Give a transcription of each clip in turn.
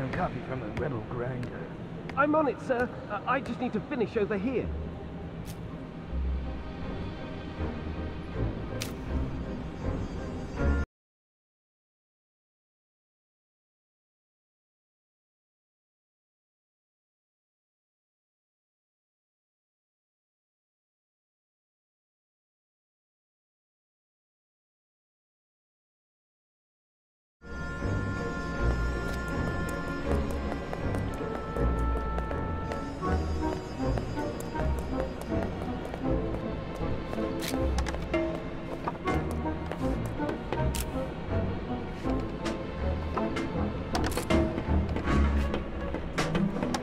ground coffee from a rebel grinder. I'm on it, sir. I just need to finish over here.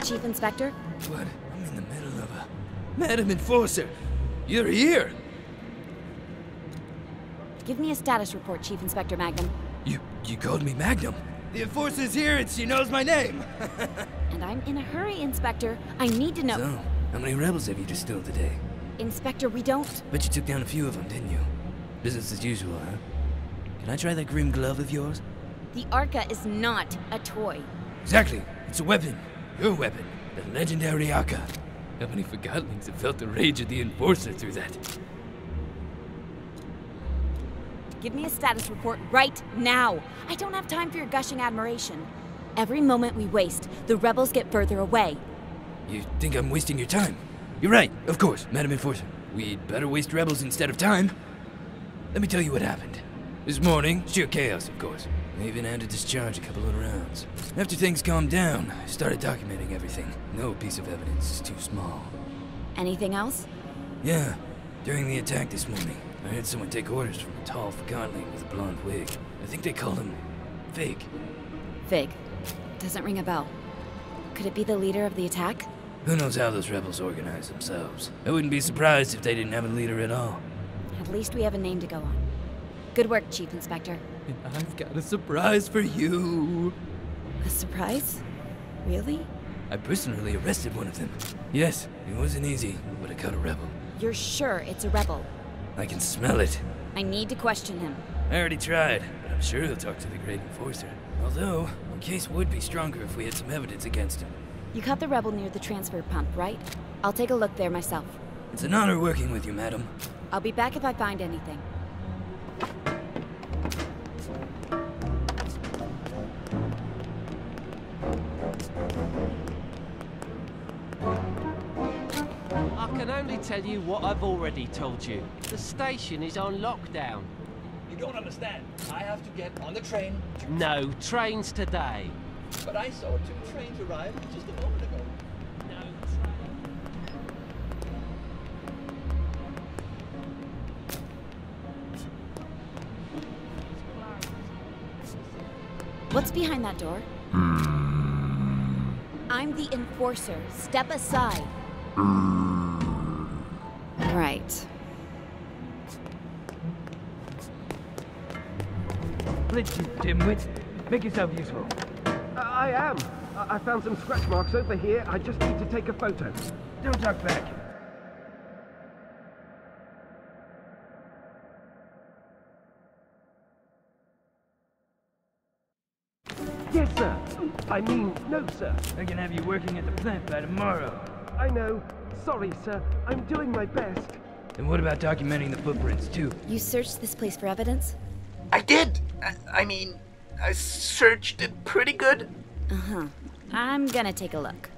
Chief Inspector? What? I'm in the middle of a... Madam Enforcer! You're here! Give me a status report, Chief Inspector Magnum. You called me Magnum? The Enforcer's here and she knows my name! And I'm in a hurry, Inspector. I need to know... So, how many rebels have you distilled today? Inspector, we don't... Bet you took down a few of them, didn't you? Business as usual, huh? Can I try that grim glove of yours? The Arca is not a toy. Exactly. It's a weapon. Your weapon. The legendary Arca. How many Forgottlings have felt the rage of the Enforcer through that? Give me a status report right now. I don't have time for your gushing admiration. Every moment we waste, the rebels get further away. You think I'm wasting your time? You're right, of course, Madam Enforcer. We'd better waste rebels instead of time. Let me tell you what happened. This morning, sheer chaos, of course. I even had to discharge a couple of rounds. After things calmed down, I started documenting everything. No piece of evidence is too small. Anything else? Yeah. During the attack this morning, I had someone take orders from a tall Forgottling with a blonde wig. I think they called him Fig. Fig. Doesn't ring a bell. Could it be the leader of the attack? Who knows how those rebels organize themselves? I wouldn't be surprised if they didn't have a leader at all. At least we have a name to go on. Good work, Chief Inspector. And I've got a surprise for you. A surprise? Really? I personally arrested one of them. Yes, it wasn't easy, but I caught a rebel. You're sure it's a rebel? I can smell it. I need to question him. I already tried, but I'm sure he'll talk to the Great Enforcer. Although, the case would be stronger if we had some evidence against him. You caught the rebel near the transfer pump, right? I'll take a look there myself. It's an honor working with you, madam. I'll be back if I find anything. I can only tell you what I've already told you. The station is on lockdown. You don't understand. I have to get on the train. No trains today. But I saw 2 trains arrive just a moment ago. No What's behind that door? I'm the Enforcer. Step aside. Right. Blitz, you dimwit. Make yourself useful. I am. I found some scratch marks over here. I just need to take a photo. Don't talk back. Yes, sir. I mean, no, sir. I can have you working at the plant by tomorrow. I know. Sorry, sir. I'm doing my best. And what about documenting the footprints, too? You searched this place for evidence? I did. I mean, I searched it pretty good. Uh-huh. I'm gonna take a look.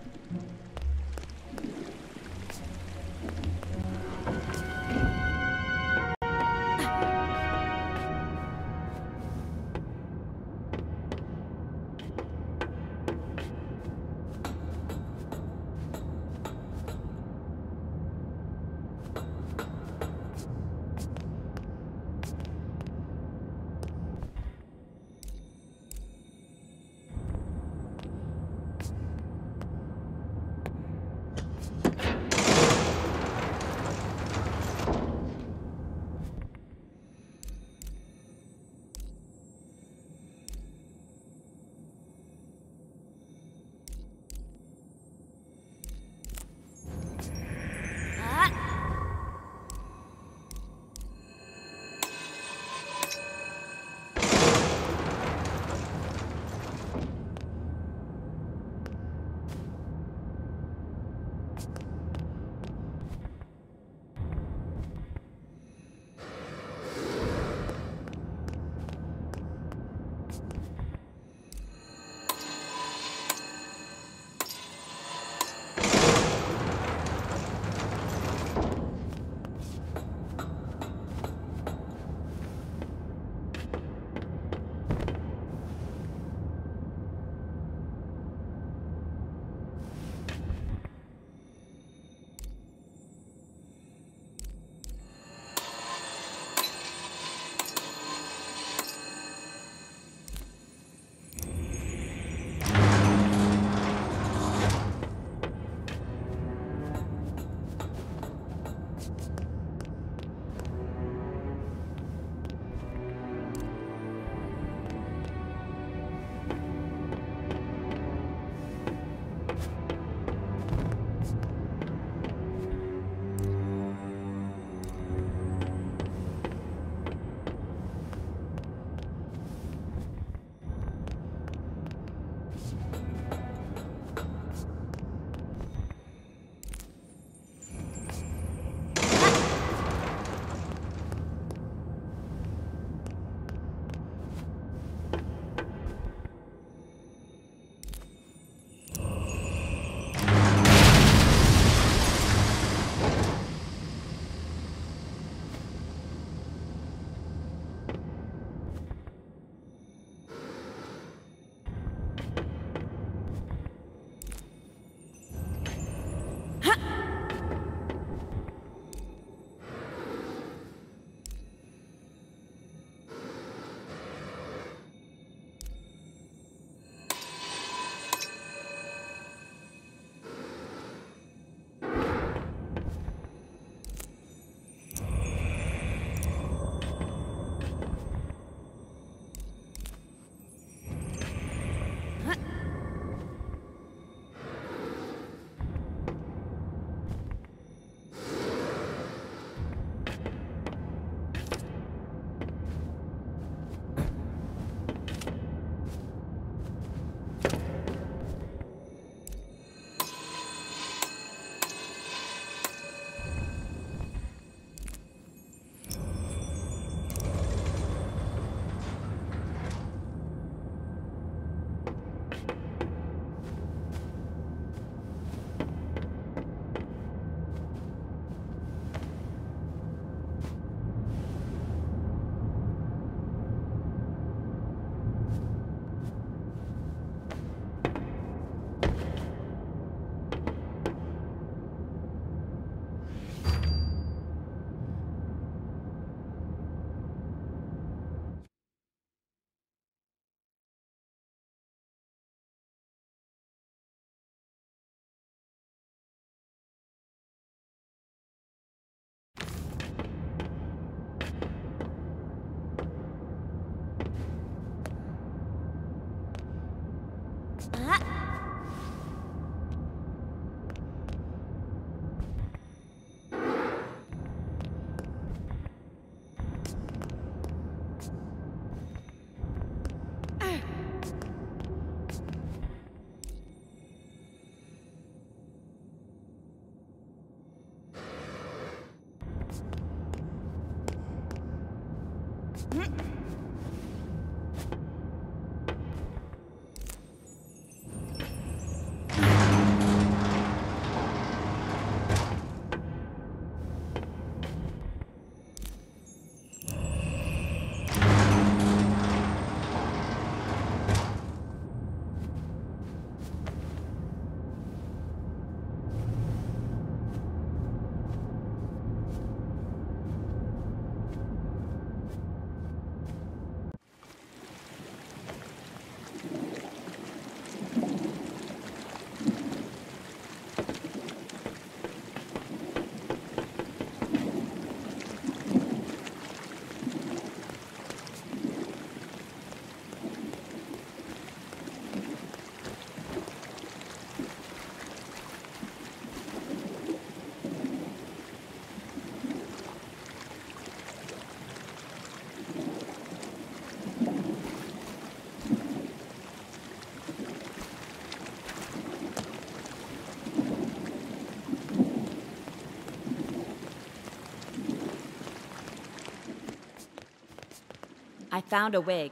I found a wig.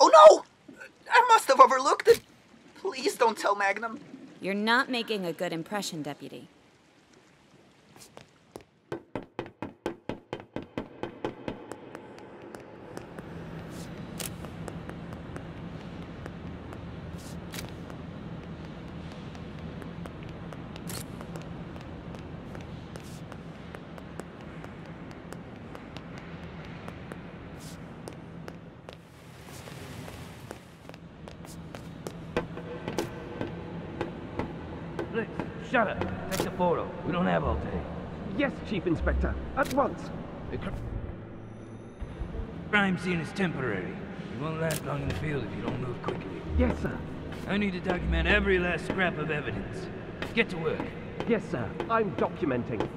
Oh no! I must have overlooked it. Please don't tell Magnum. You're not making a good impression, Deputy. Look, shut up. Take the photo. We don't have all day. Yes, Chief Inspector, at once. The crime scene is temporary. You won't last long in the field if you don't move quickly. Yes, sir. I need to document every last scrap of evidence. Get to work. Yes, sir. I'm documenting.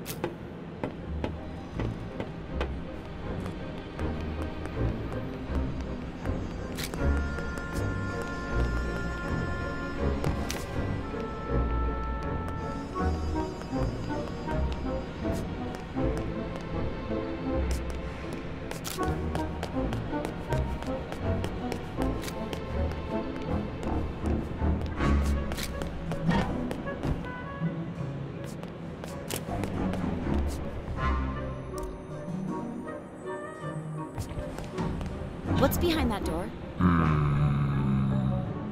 What's behind that door?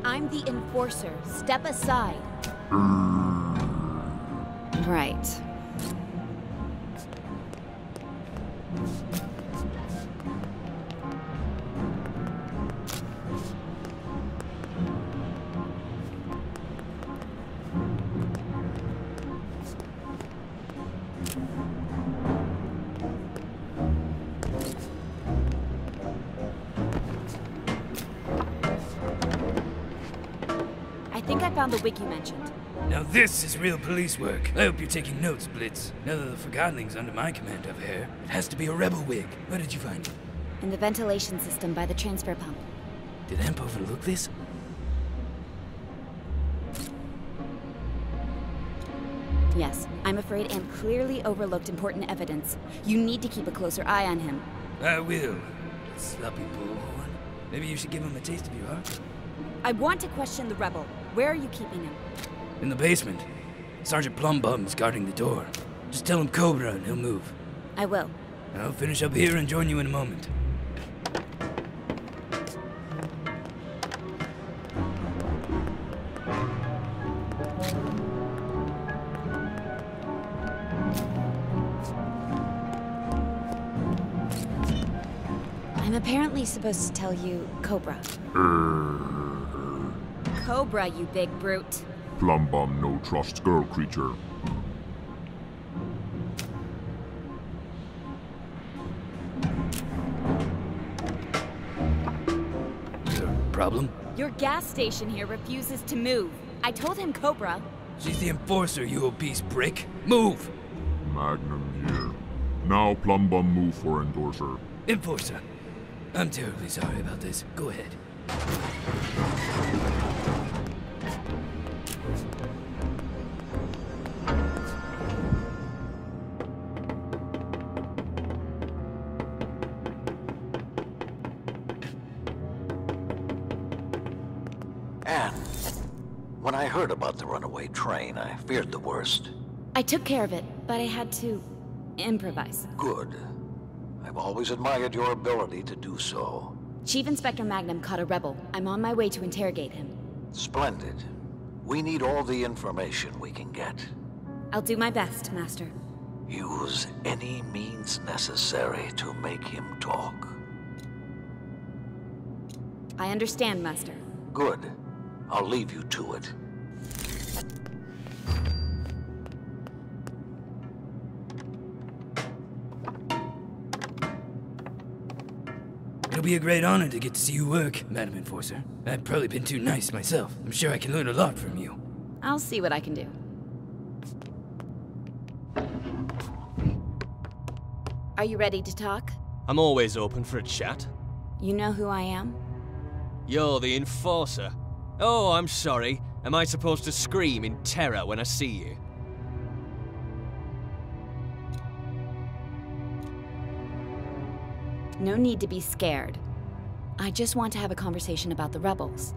I'm the enforcer. Step aside. Right. I think I found the wig you mentioned. Now this is real police work. I hope you're taking notes, Blitz. Now that the Forgottoning's under my command over here, it has to be a rebel wig. Where did you find it? In the ventilation system by the transfer pump. Did Amp overlook this? Yes, I'm afraid Amp clearly overlooked important evidence. You need to keep a closer eye on him. I will. Sloppy bullhorn. Maybe you should give him a taste of your heart. I want to question the rebel. Where are you keeping him? In the basement. Sergeant Plumbum's guarding the door. Just tell him Cobra and he'll move. I will. I'll finish up here and join you in a moment. I'm apparently supposed to tell you Cobra. Cobra, you big brute. Plumbum no trust girl creature. Problem? Your gas station here refuses to move. I told him Cobra. She's the enforcer, you obese brick. Move! Magnum here. Now Plumbum move for endorser. Enforcer. I'm terribly sorry about this. Go ahead. When I heard about the runaway train, I feared the worst. I took care of it, but I had to improvise. Good. I've always admired your ability to do so. Chief Inspector Magnum caught a rebel. I'm on my way to interrogate him. Splendid. We need all the information we can get. I'll do my best, Master. Use any means necessary to make him talk. I understand, Master. Good. I'll leave you to it. It'll be a great honor to get to see you work, Madam Enforcer. I've probably been too nice myself. I'm sure I can learn a lot from you. I'll see what I can do. Are you ready to talk? I'm always open for a chat. You know who I am? You're the Enforcer. Oh, I'm sorry. Am I supposed to scream in terror when I see you? No need to be scared. I just want to have a conversation about the rebels.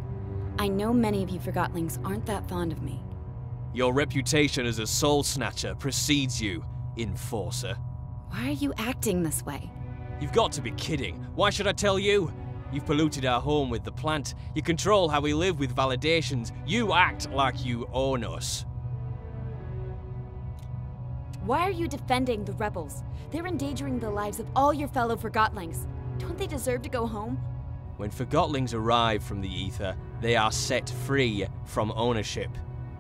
I know many of you Forgottlings aren't that fond of me. Your reputation as a soul snatcher precedes you, Enforcer. Why are you acting this way? You've got to be kidding. Why should I tell you? You've polluted our home with the plant. You control how we live with validations. You act like you own us. Why are you defending the rebels? They're endangering the lives of all your fellow Forgottlings. Don't they deserve to go home? When Forgottlings arrive from the ether, they are set free from ownership.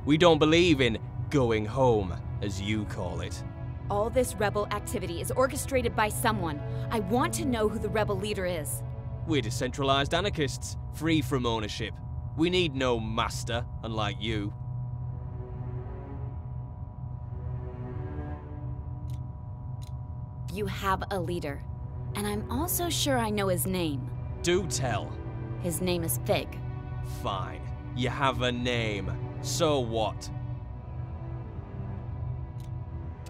We don't believe in going home, as you call it. All this rebel activity is orchestrated by someone. I want to know who the rebel leader is. We're decentralized anarchists, free from ownership. We need no master, unlike you. You have a leader, and I'm also sure I know his name. Do tell. His name is Fig. Fine. You have a name. So what?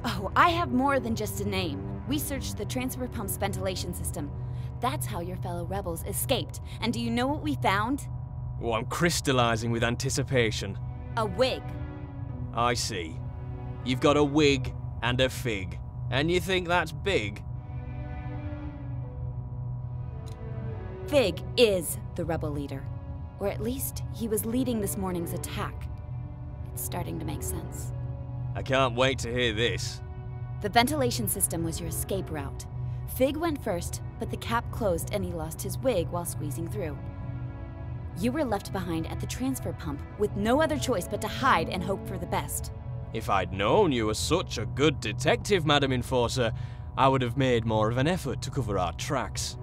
Oh, I have more than just a name. We searched the transfer pump's ventilation system. That's how your fellow rebels escaped. And do you know what we found? Oh, I'm crystallizing with anticipation. A wig. I see. You've got a wig and a fig. And you think that's big? Fig is the rebel leader. Or at least, he was leading this morning's attack. It's starting to make sense. I can't wait to hear this. The ventilation system was your escape route. Fig went first, but the cap closed and he lost his wig while squeezing through. You were left behind at the transfer pump with no other choice but to hide and hope for the best. If I'd known you were such a good detective, Madam Enforcer, I would have made more of an effort to cover our tracks.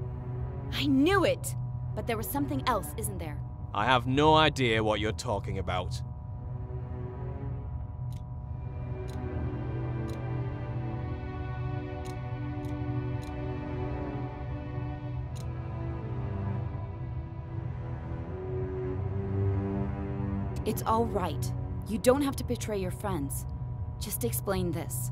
I knew it! But there was something else, isn't there? I have no idea what you're talking about. It's all right. You don't have to betray your friends. Just explain this.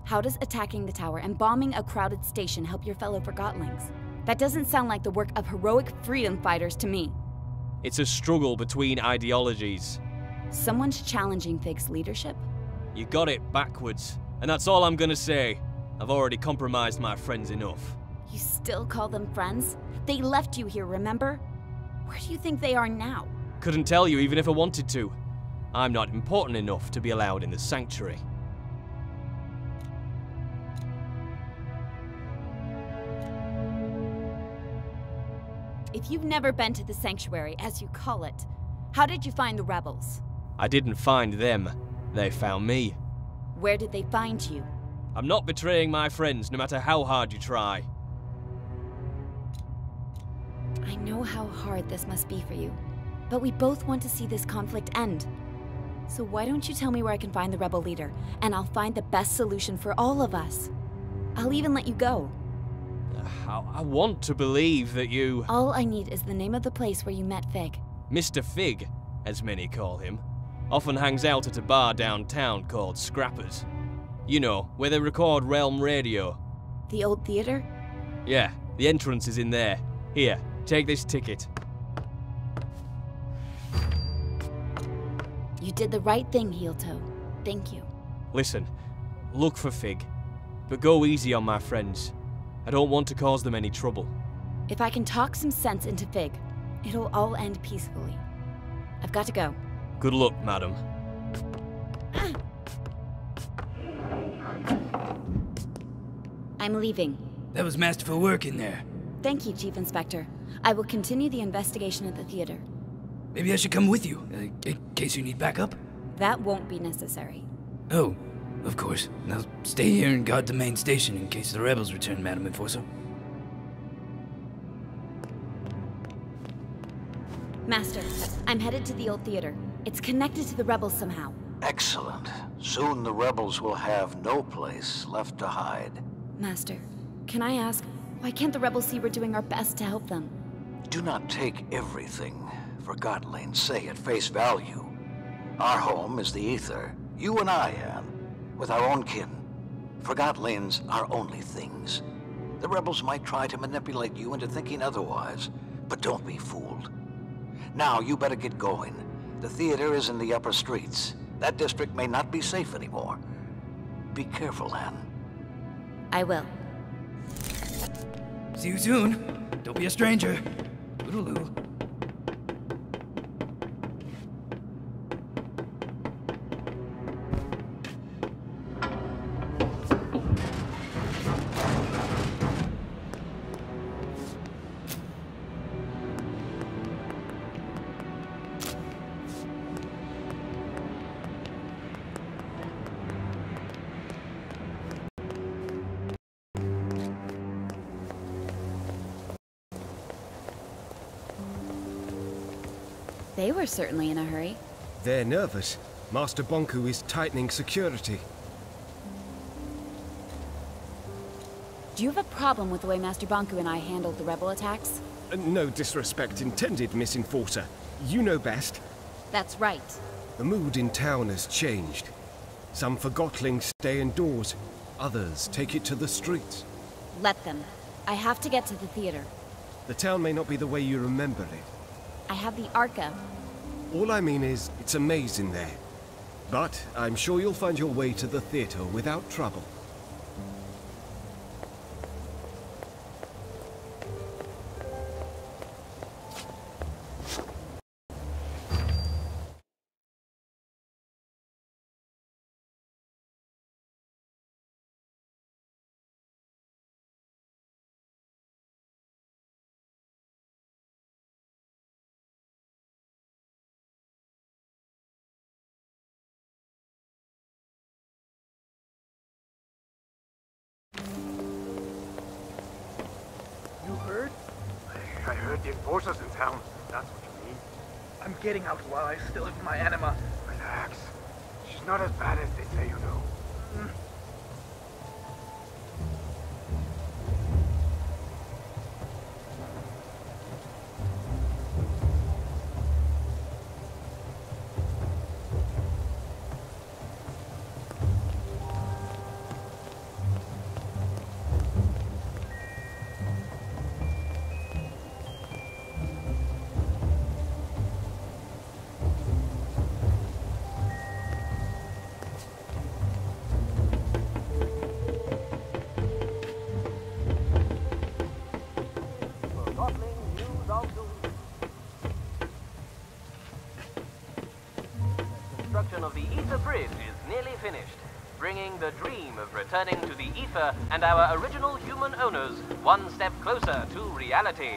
How does attacking the tower and bombing a crowded station help your fellow Forgottlings? That doesn't sound like the work of heroic freedom fighters to me. It's a struggle between ideologies. Someone's challenging Fig's leadership? You got it backwards, and that's all I'm gonna say. I've already compromised my friends enough. You still call them friends? They left you here, remember? Where do you think they are now? Couldn't tell you even if I wanted to. I'm not important enough to be allowed in the sanctuary. If you've never been to the sanctuary, as you call it, how did you find the rebels? I didn't find them. They found me. Where did they find you? I'm not betraying my friends, no matter how hard you try. I know how hard this must be for you, but we both want to see this conflict end. So why don't you tell me where I can find the rebel leader, and I'll find the best solution for all of us. I'll even let you go. I want to believe that you... All I need is the name of the place where you met Fig. Mr. Fig, as many call him, often hangs out at a bar downtown called Scrappers. You know, where they record Realm Radio. The old theater? Yeah, the entrance is in there. Here, take this ticket. did the right thing, Heel Toe. Thank you. Listen, look for Fig, but go easy on my friends. I don't want to cause them any trouble. If I can talk some sense into Fig, it'll all end peacefully. I've got to go. Good luck, madam. I'm leaving. That was masterful work in there. Thank you, Chief Inspector. I will continue the investigation at the theater. Maybe I should come with you, in case you need backup. That won't be necessary. Oh, of course. Now stay here and guard the main station in case the rebels return, Madam Enforcer. Master, I'm headed to the old theater. It's connected to the rebels somehow. Excellent. Soon the rebels will have no place left to hide. Master, can I ask, why can't the rebels see we're doing our best to help them? Do not take everything Forgottlings say at face value. Our home is the Ether. You and I, Anne, with our own kin. Forgottlings are only things. The rebels might try to manipulate you into thinking otherwise, but don't be fooled. Now, you better get going. The theater is in the upper streets. That district may not be safe anymore. Be careful, Anne. I will. See you soon. Don't be a stranger. Toodaloo. They were certainly in a hurry. They're nervous. Master Bonku is tightening security. Do you have a problem with the way Master Bonku and I handled the rebel attacks? No disrespect intended, Miss Enforcer. You know best. That's right. The mood in town has changed. Some Forgottlings stay indoors. Others take it to the streets. Let them. I have to get to the theater. The town may not be the way you remember it. I have the Arca. All I mean is, it's a maze in there. But I'm sure you'll find your way to the theater without trouble. You heard? I heard the enforcers in town. That's what you mean. I'm getting out while I still have my anima. Relax. She's not as bad as they say, you know. Construction of the Ether Bridge is nearly finished, bringing the dream of returning to the Ether and our original human owners one step closer to reality.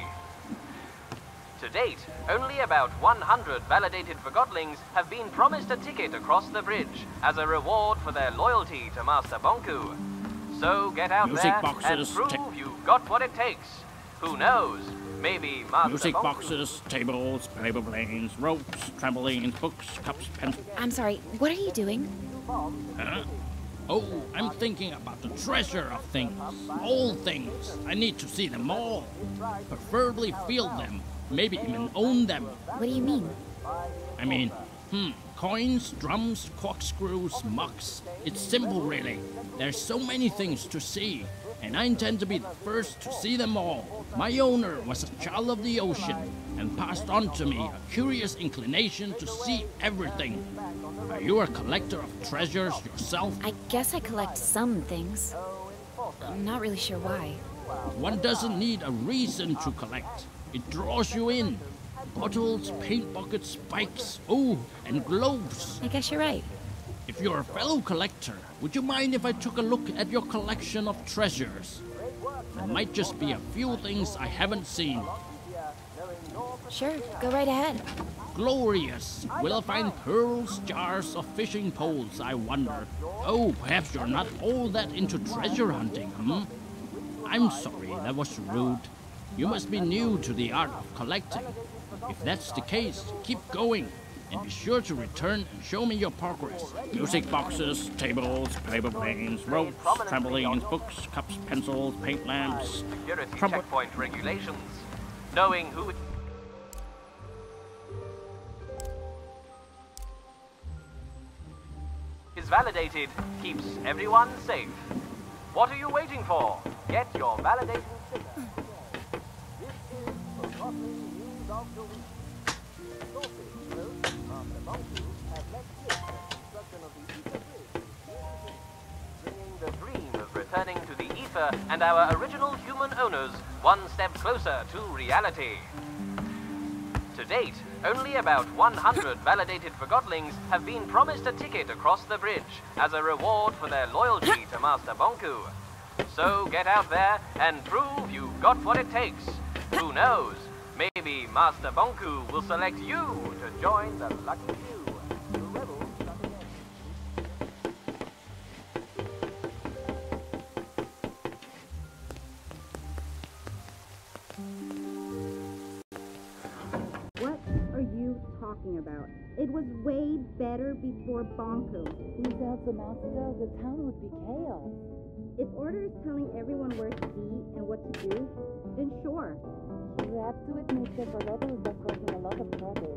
To date, only about 100 validated Forgottlings have been promised a ticket across the bridge as a reward for their loyalty to Master Bonku. So get out there and prove you've got what it takes. Who knows? Maybe Master Music Bonku... boxes, tables, paper planes, ropes, trampolines, books, cups, pencils. I'm sorry, what are you doing? Huh? Oh, I'm thinking about the treasure of things. All things. I need to see them all. Preferably feel them. Maybe even own them. What do you mean? I mean, coins, drums, corkscrews, mugs. It's simple, really. There's so many things to see. and I intend to be the first to see them all. My owner was a child of the ocean and passed on to me a curious inclination to see everything. Are you a collector of treasures yourself? I guess I collect some things. I'm not really sure why. One doesn't need a reason to collect. It draws you in. Bottles, paint buckets, spikes, oh, and globes. I guess you're right. If you're a fellow collector, would you mind if I took a look at your collection of treasures? There might just be a few things I haven't seen. Sure, go right ahead. Glorious! Will I find pearls, jars, or fishing poles, I wonder? Oh, perhaps you're not all that into treasure hunting, hmm? I'm sorry, that was rude. You must be new to the art of collecting. If that's the case, keep going. And be sure to return and show me your progress. Music boxes, tables, paper planes, ropes, trampolines, books, cups, pencils, paint lamps. Security checkpoint regulations. Knowing who is validated keeps everyone safe. What are you waiting for? Get your validation sticker. This is Forgotton News of the Week. Bringing the dream of returning to the ether and our original human owners one step closer to reality. To date, only about 100 validated Forgottlings have been promised a ticket across the bridge as a reward for their loyalty to Master Bonku. So get out there and prove you've got what it takes. Who knows? Maybe Master Bonku will select you to join the lucky few. The rebels shut again. What are you talking about? It was way better before Bonku. Without the master, the town would be chaos. If Order is telling everyone where to be and what to do, then sure. You have to admit that the rebels are causing a lot of trouble.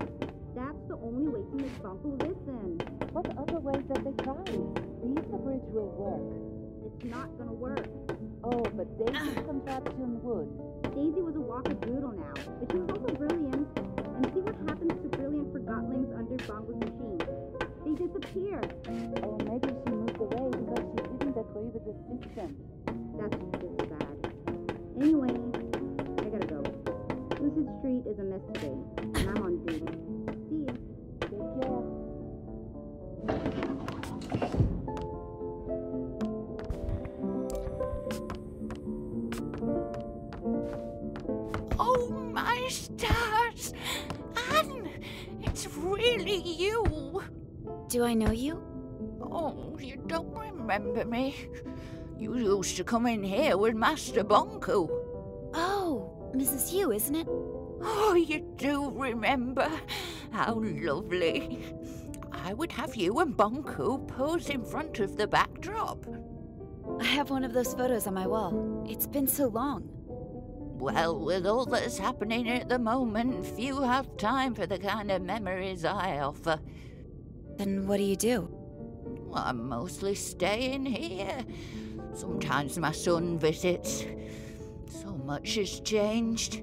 That's the only way to make Bonku listen. What other ways have they tried? The Ether Bridge will work. It's not gonna work. Oh, but Daisy's contraption would. Daisy was a wackadoodle now, but she was also brilliant. And see what happens to brilliant Forgottlings under Bonku's machine. They disappear. Or maybe she moved away because she didn't agree with the system. That's just bad. Anyway, I gotta go. Lucid Street is a mess today, and I'm on duty. See ya. Take care. Oh, my stars! Anne, it's really you. Do I know you? Oh, you don't remember me. You used to come in here with Master Bonku. Oh, Mrs. Yu, isn't it? Oh, you do remember? How lovely. I would have you and Bonku pose in front of the backdrop. I have one of those photos on my wall. It's been so long. Well, with all that's happening at the moment, few have time for the kind of memories I offer. Then what do you do? Well, I'm mostly staying here. Sometimes my son visits. So much has changed.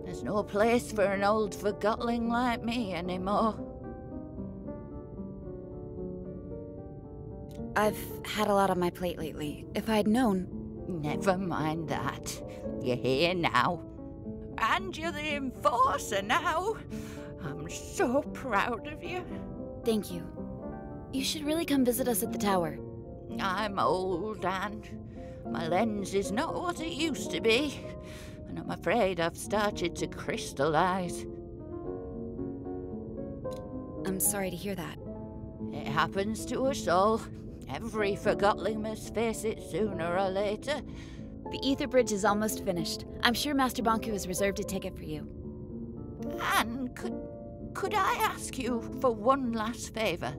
There's no place for an old Forgottling like me anymore. I've had a lot on my plate lately. If I'd known... Never mind that. You're here now. And you're the enforcer now. I'm so proud of you. Thank you. You should really come visit us at the tower. I'm old, Anne. My lens is not what it used to be. And I'm afraid I've started to crystallize. I'm sorry to hear that. It happens to us all. Every Forgottling must face it sooner or later. The Ether Bridge is almost finished. I'm sure Master Bonku has reserved a ticket for you. Anne, could I ask you for one last favor?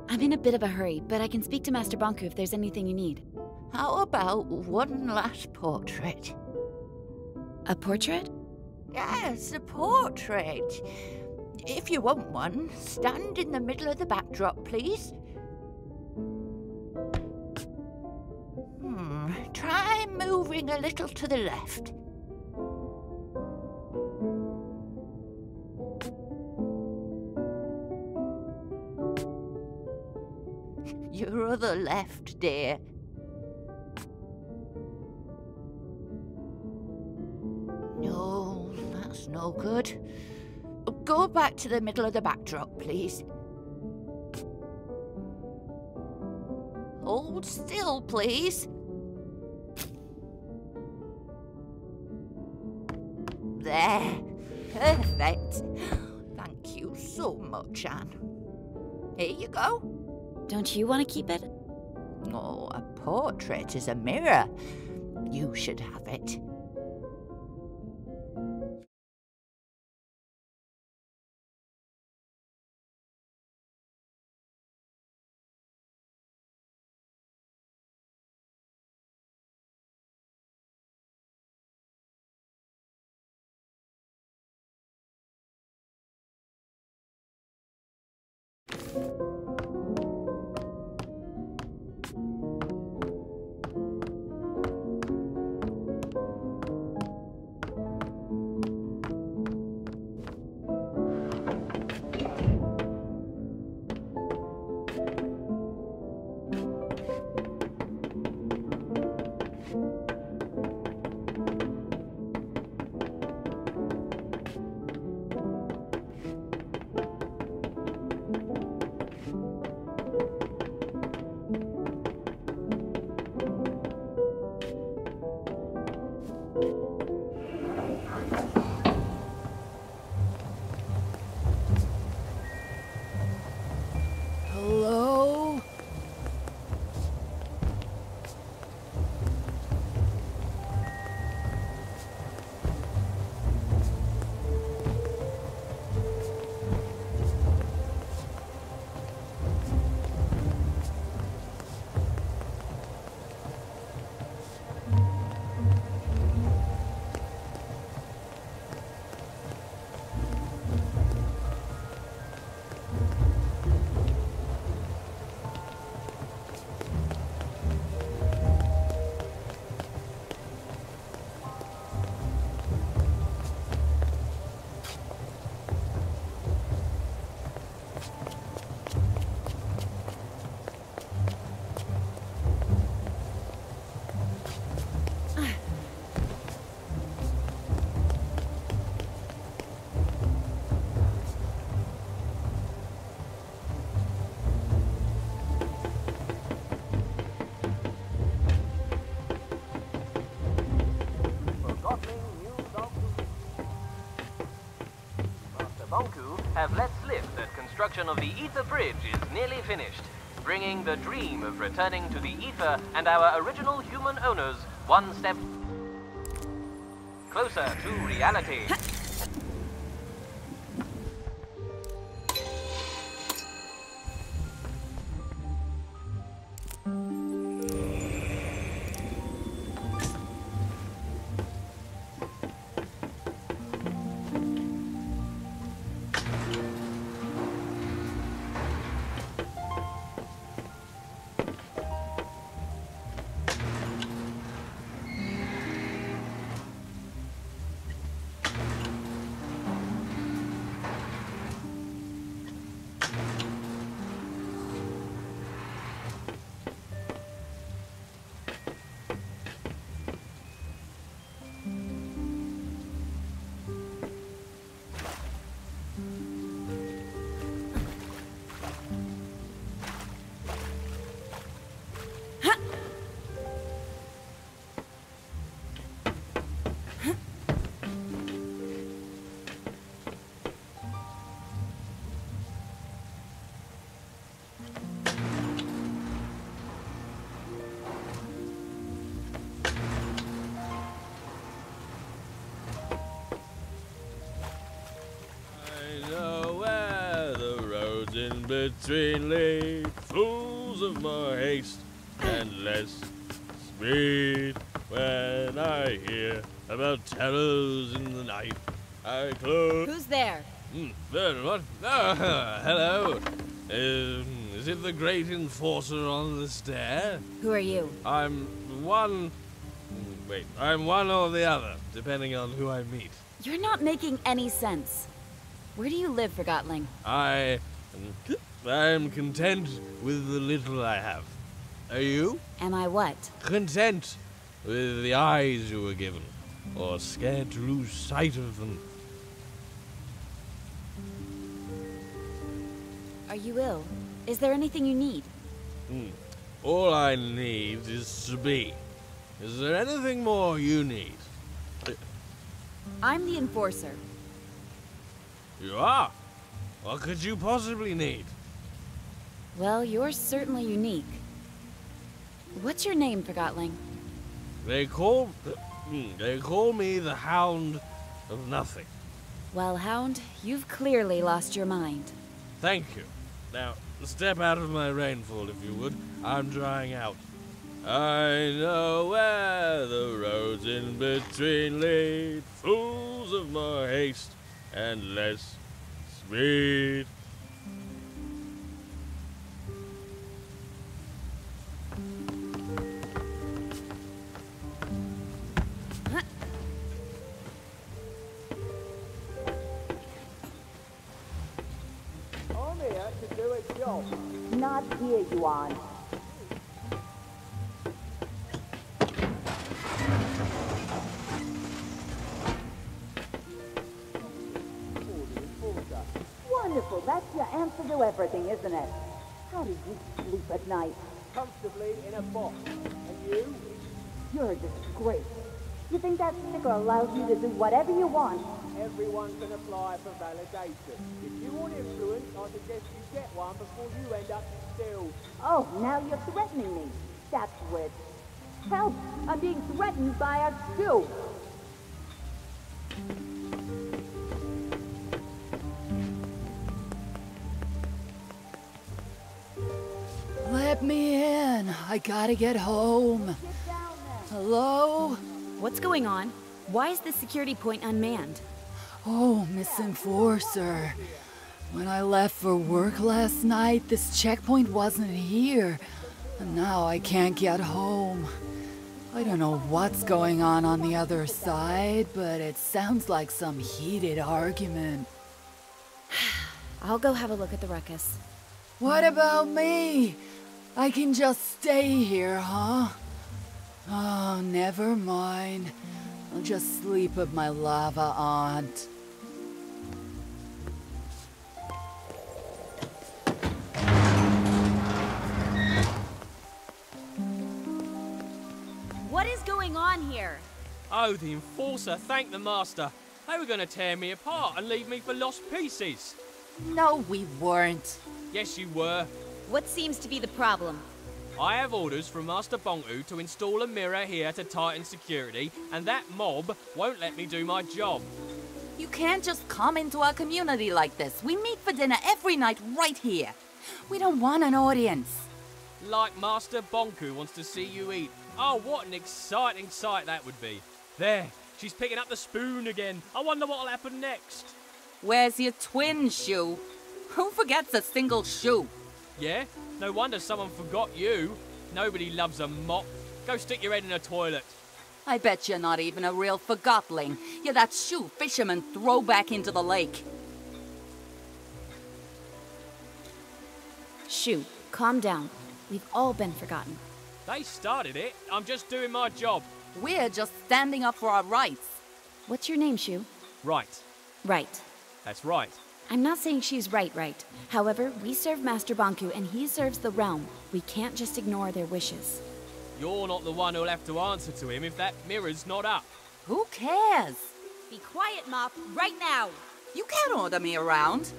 I'm in a bit of a hurry, but I can speak to Master Bonku if there's anything you need. How about one last portrait? A portrait? Yes, a portrait. If you want one, stand in the middle of the backdrop, please. Try moving a little to the left. Your other left, dear. No, that's no good. Go back to the middle of the backdrop, please. Hold still, please. There. Perfect. Thank you so much, Anne. Here you go. Don't you want to keep it? Oh, a portrait is a mirror. You should have it. Hello? Have let slip that construction of the Ether Bridge is nearly finished, bringing the dream of returning to the Ether and our original human owners one step closer to reality. In between lay fools of more haste and less speed. When I hear about terrors in the night, I close. Who's there? What? Hello. Is it the great enforcer on the stair? Who are you? I'm one Wait, I'm one or the other, depending on who I meet. You're not making any sense. Where do you live, Forgotling? I'm content with the little I have. Are you? Am I what? Content with the eyes you were given, or scared to lose sight of them. Are you ill? Is there anything you need? All I need is to be. Is there anything more you need? I'm the enforcer. You are? What could you possibly need? Well, you're certainly unique. What's your name, Forgotling? They call me the Hound of Nothing. Well, Hound, you've clearly lost your mind. Thank you. Now, step out of my rainfall, if you would. I'm drying out. I know where the roads in between lead, fools of more haste and less speed. I'm here to do a job. Not here, Yuan. Wonderful. That's your answer to everything, isn't it? How do you sleep at night? Comfortably in a box. And you? You're a disgrace. You think that sticker allows you to do whatever you want? Everyone can apply for validation. If you want influence, I suggest you get one before you end up still. Oh, now you're threatening me. That's rich. Help! I'm being threatened by a Jew. Let me in. I gotta get home. Hello? What's going on? Why is the security point unmanned? Oh, Miss Enforcer. When I left for work last night, this checkpoint wasn't here. And now I can't get home. I don't know what's going on the other side, but it sounds like some heated argument. I'll go have a look at the ruckus. What about me? I can just stay here, huh? Oh, never mind. I'll just sleep with my lava aunt. What is going on here? Oh, the Enforcer, thank the Master. They were going to tear me apart and leave me for lost pieces. No, we weren't. Yes, you were. What seems to be the problem? I have orders from Master Bonku to install a mirror here to tighten security, and that mob won't let me do my job. You can't just come into our community like this. We meet for dinner every night right here. We don't want an audience. Like Master Bonku wants to see you eat. Oh, what an exciting sight that would be. There, she's picking up the spoon again. I wonder what'll happen next. Where's your twin shoe? Who forgets a single shoe? Yeah? No wonder someone forgot you. Nobody loves a mop. Go stick your head in a toilet. I bet you're not even a real Forgotling. You're that shoe fishermen throw back into the lake. Shoo, calm down. We've all been forgotten. They started it. I'm just doing my job. We're just standing up for our rights. What's your name, Shoo? Right. Right. That's right. I'm not saying she's right. However, we serve Master Bonku and he serves the realm. We can't just ignore their wishes. You're not the one who'll have to answer to him if that mirror's not up. Who cares? Be quiet, Mop, right now! You can't order me around.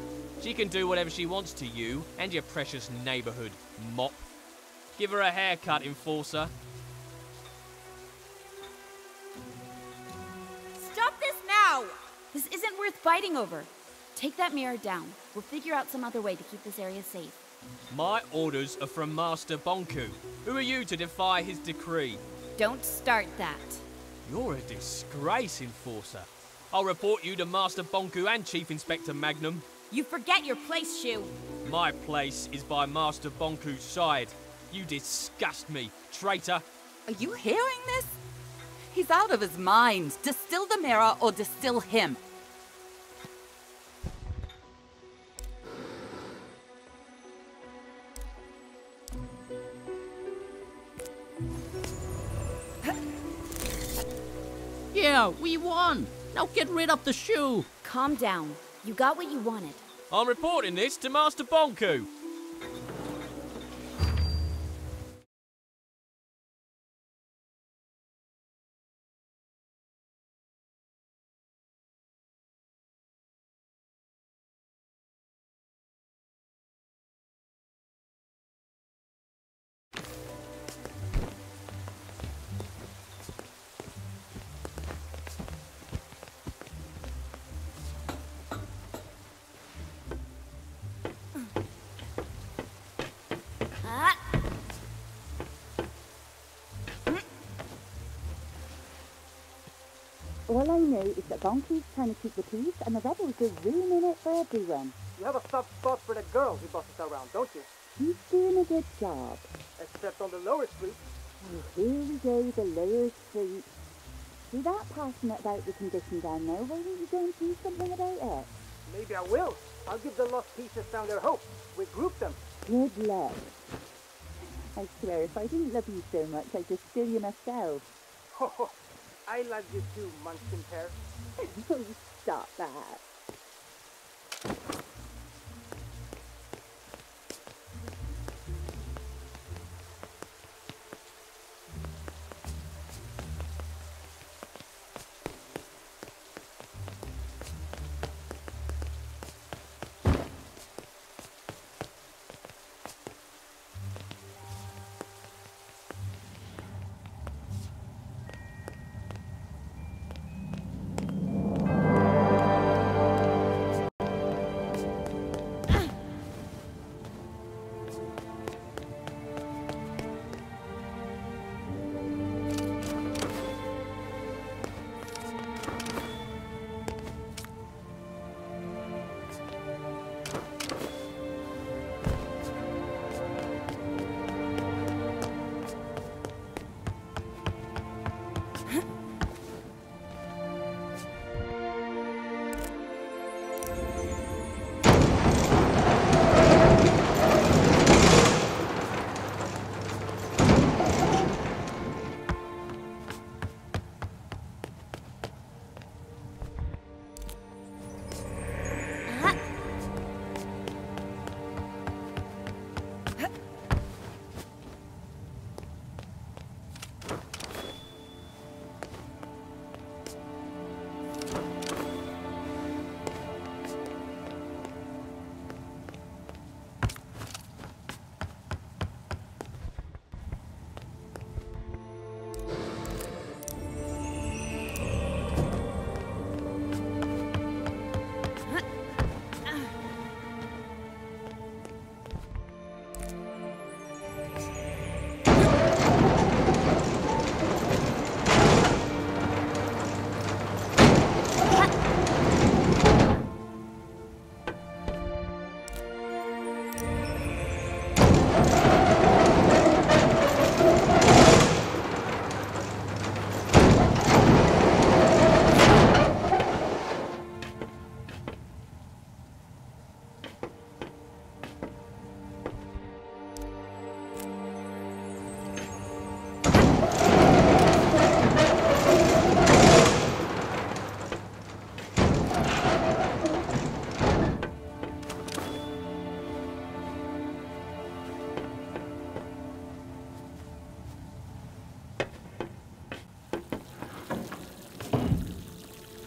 She can do whatever she wants to you and your precious neighborhood, Mop. Give her a haircut, Enforcer. Stop this now! This isn't worth fighting over. Take that mirror down. We'll figure out some other way to keep this area safe. My orders are from Master Bonku. Who are you to defy his decree? Don't start that. You're a disgrace, Enforcer. I'll report you to Master Bonku and Chief Inspector Magnum. You forget your place, Shoo. My place is by Master Bonku's side. You disgust me, traitor. Are you hearing this? He's out of his mind. Distill the mirror or distill him. Yeah, we won. Now get rid of the shoe. Calm down. You got what you wanted. I'm reporting this to Master Bonku. All I know is that Bonky's trying to keep the peace, and the rebels are ruining it for everyone. You have a soft spot for the girl who bosses around, don't you? He's doing a good job. Except on the lower street. Oh, here we go, the lower street. You're that passionate about the condition down there, why don't you go and do something about it? Maybe I will. I'll give the lost pieces down their hope. Regroup them. Good luck. I swear, if I didn't love you so much, I'd just steal you myself. Oh, I love you too, Munchkin Pear. Stop that.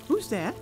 Who's that?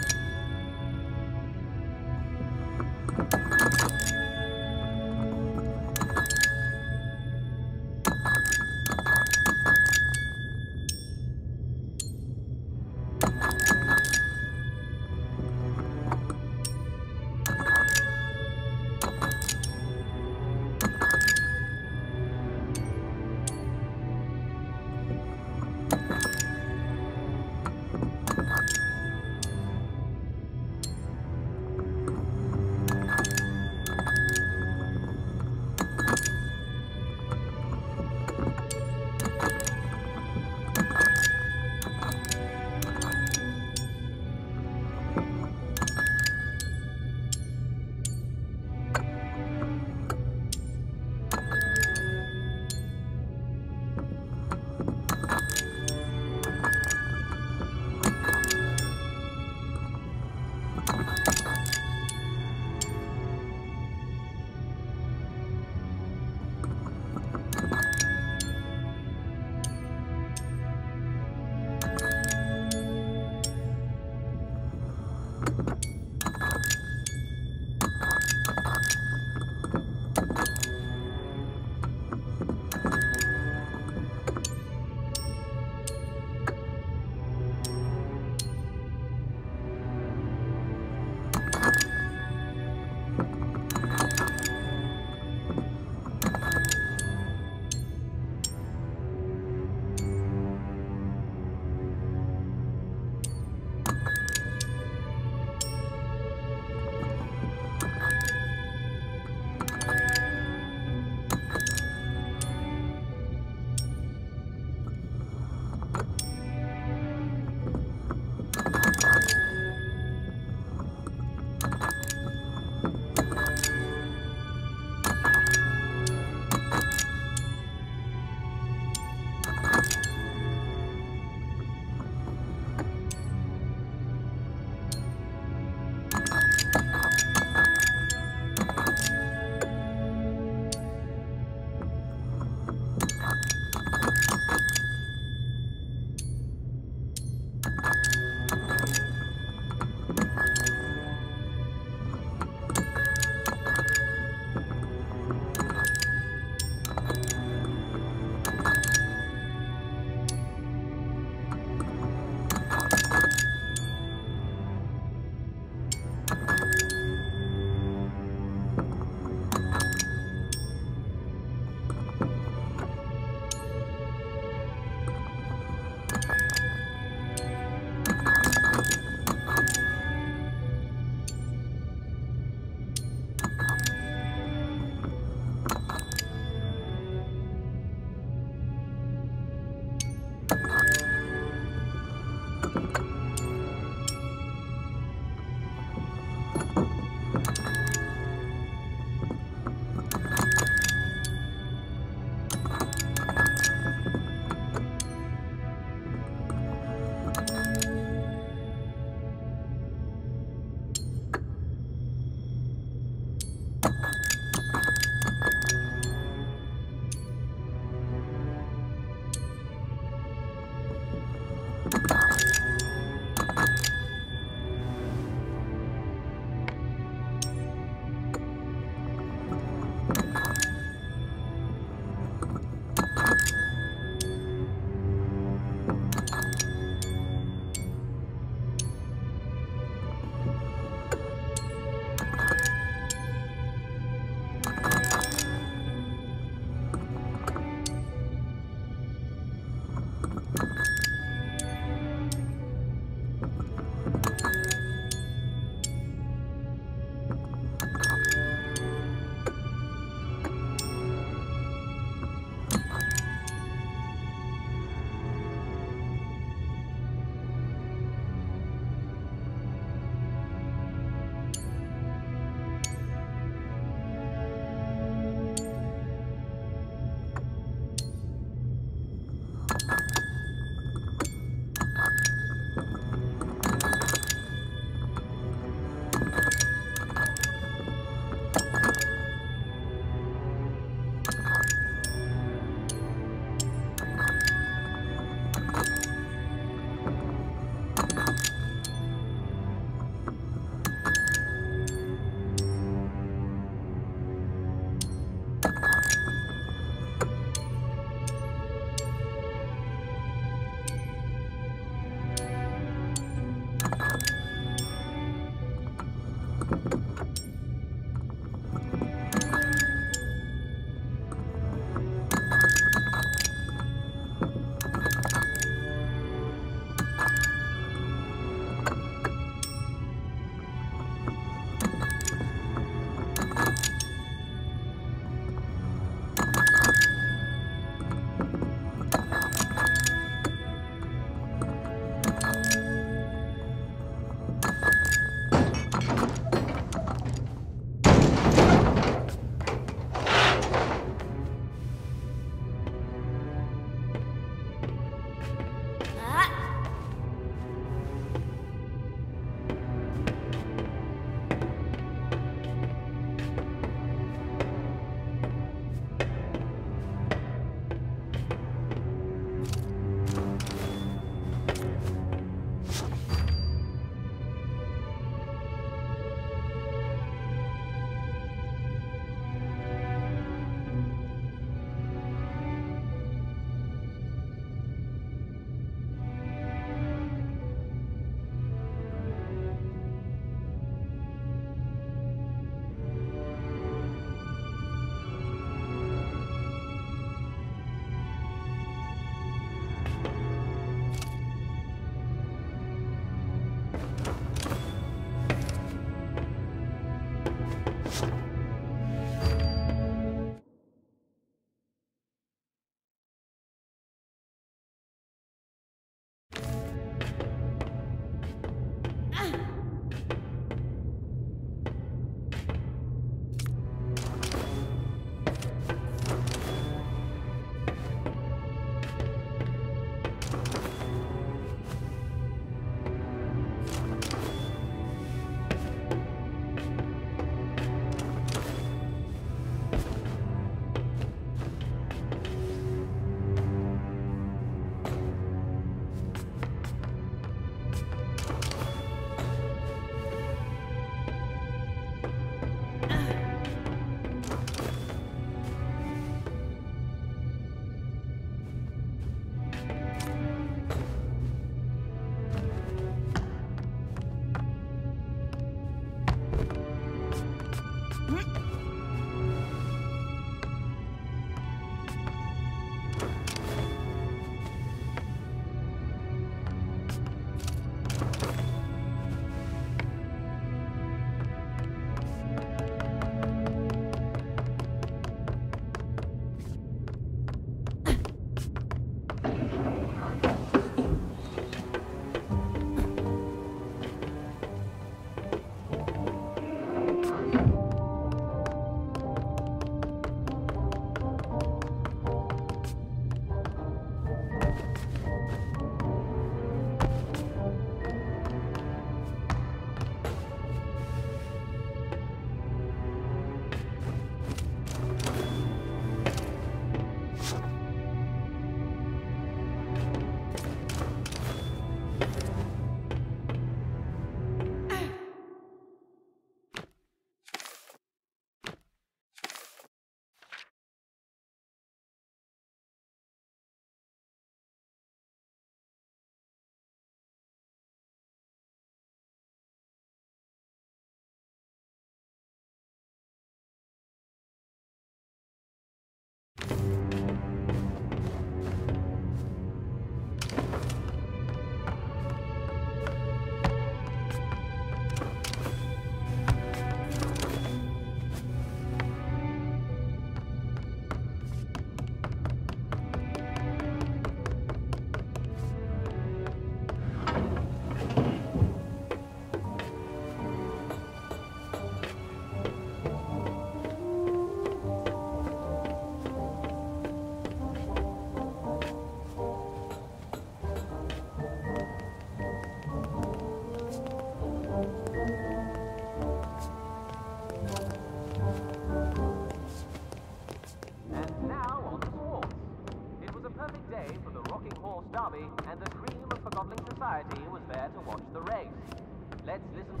Let's listen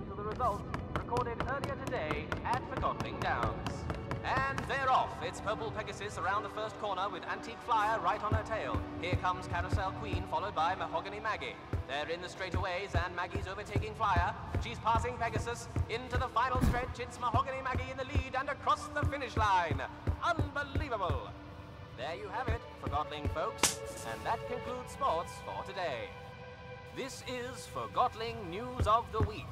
to the results recorded earlier today at Forgotton Downs. And they're off. It's Purple Pegasus around the first corner with Antique Flyer right on her tail. Here comes Carousel Queen, followed by Mahogany Maggie. They're in the straightaways, and Maggie's overtaking Flyer. She's passing Pegasus. Into the final stretch, it's Mahogany Maggie in the lead and across the finish line. Unbelievable! There you have it, Forgotling folks. And that concludes sports for today. This is Forgotling News of the Week.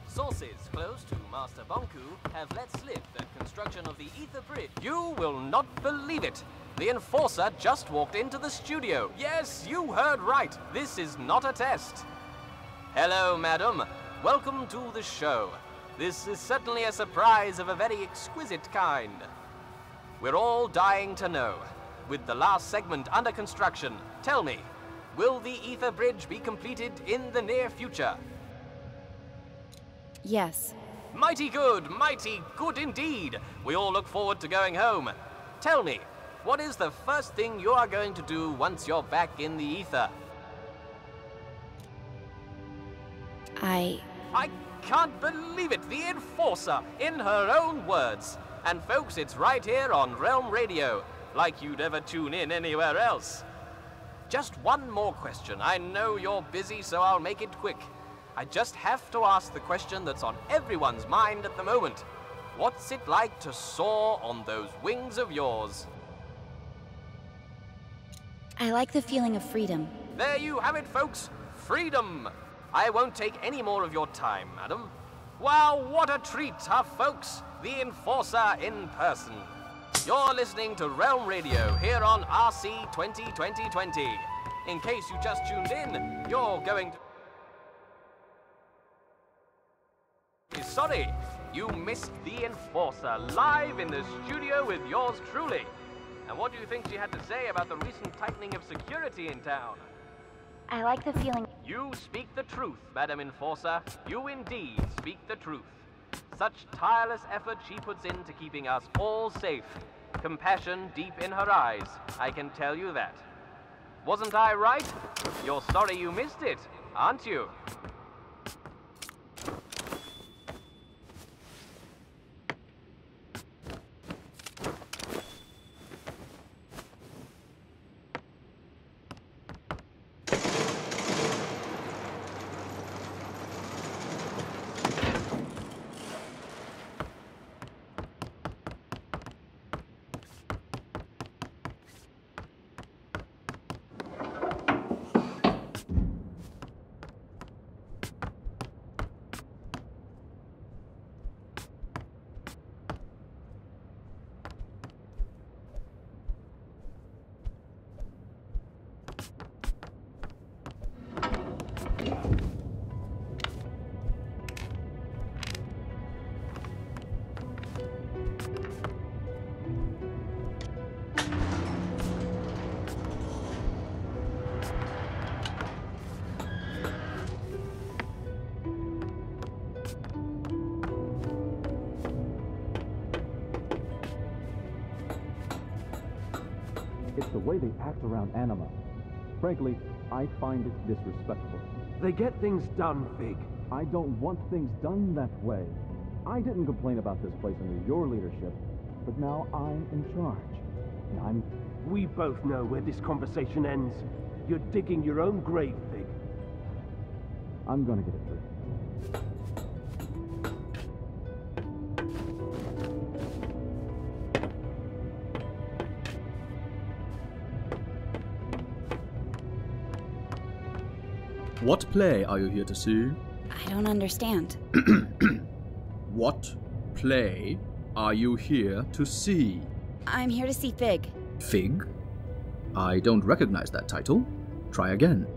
Sources close to Master Bonku have let slip that construction of the Ether Bridge. You will not believe it! The Enforcer just walked into the studio. Yes, you heard right. This is not a test. Hello, madam. Welcome to the show. This is certainly a surprise of a very exquisite kind. We're all dying to know. With the last segment under construction, tell me, will the Ether Bridge be completed in the near future? Yes. Mighty good indeed. We all look forward to going home. Tell me, what is the first thing you are going to do once you're back in the ether? I can't believe it. The Enforcer, in her own words. And folks, it's right here on Realm Radio, like you'd ever tune in anywhere else. Just one more question. I know you're busy, so I'll make it quick. I just have to ask the question that's on everyone's mind at the moment. What's it like to soar on those wings of yours? I like the feeling of freedom. There you have it, folks. Freedom. I won't take any more of your time, madam. Wow, what a treat, huh, folks? The Enforcer in person. You're listening to Realm Radio here on RC 2020. In case you just tuned in, you're going to... Sorry, you missed the Enforcer live in the studio with yours truly. And what do you think she had to say about the recent tightening of security in town? I like the feeling... You speak the truth, Madam Enforcer. You indeed speak the truth. Such tireless effort she puts into keeping us all safe. Compassion deep in her eyes, I can tell you that. Wasn't I right? You're sorry you missed it, aren't you? It's the way they act around Anima. Frankly, I find it disrespectful. They get things done, Fig. I don't want things done that way. I didn't complain about this place under your leadership, but now I'm in charge. And We both know where this conversation ends. You're digging your own grave, Fig. I'm gonna get it through. What play are you here to see? I don't understand. What play are you here to see? I'm here to see Fig. Fig? I don't recognize that title. Try again.